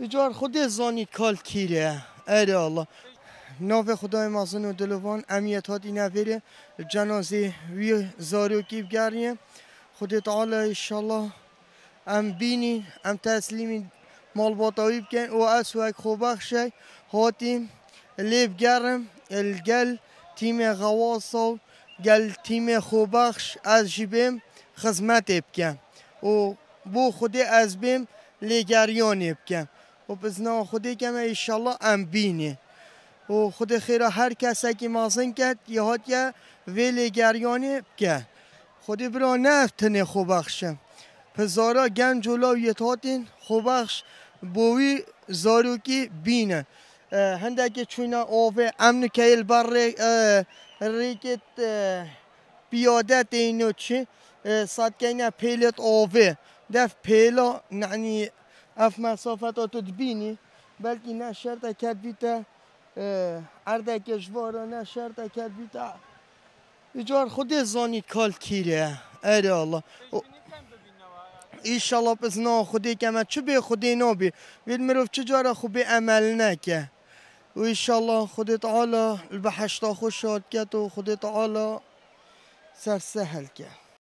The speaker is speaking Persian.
جار خود زانی کال کیره اره الله ناو خدای مازن و دلوان امیت هاتی نفره جنازه وی زارو کیب گریم خود تعالی انشالله ام بینی ام تسلیمی مال باطاوی بکن و اسوک خوبخشه هاتیم لیب گرم الگل تیم غواصا گل تیم خوبخش از جیبم خدمت بکن و بو خودی از بیم لگریانی بکن و بزنا خودی کم انشالله ام بینی و خود خیره هر کسی که مازن کرد یه هات یه وی لگریانی بکن خودی برا نفتنه خوبخشم پزارا گنج جلو یتاتین خوبخش بوی زاروکی بینه هندکی چونه آوه امن کهیل بر ریکت پیاده اینو چی صد کنه پیلت آوه دف پیلا یعنی اف مسافت تو تبینی بلکه نه شرط کرد بیتا اردک جوارا نه شرط کرد بیتا ایجار خود زانی کال کیره اره الله ایشالله پس نا خودی که چه به خودی نابی وید مروف چجارا خوبی عمل نکه و ایشالله خود تعالی البحشتا خوش شاد کت و خود تعالی سر سهل که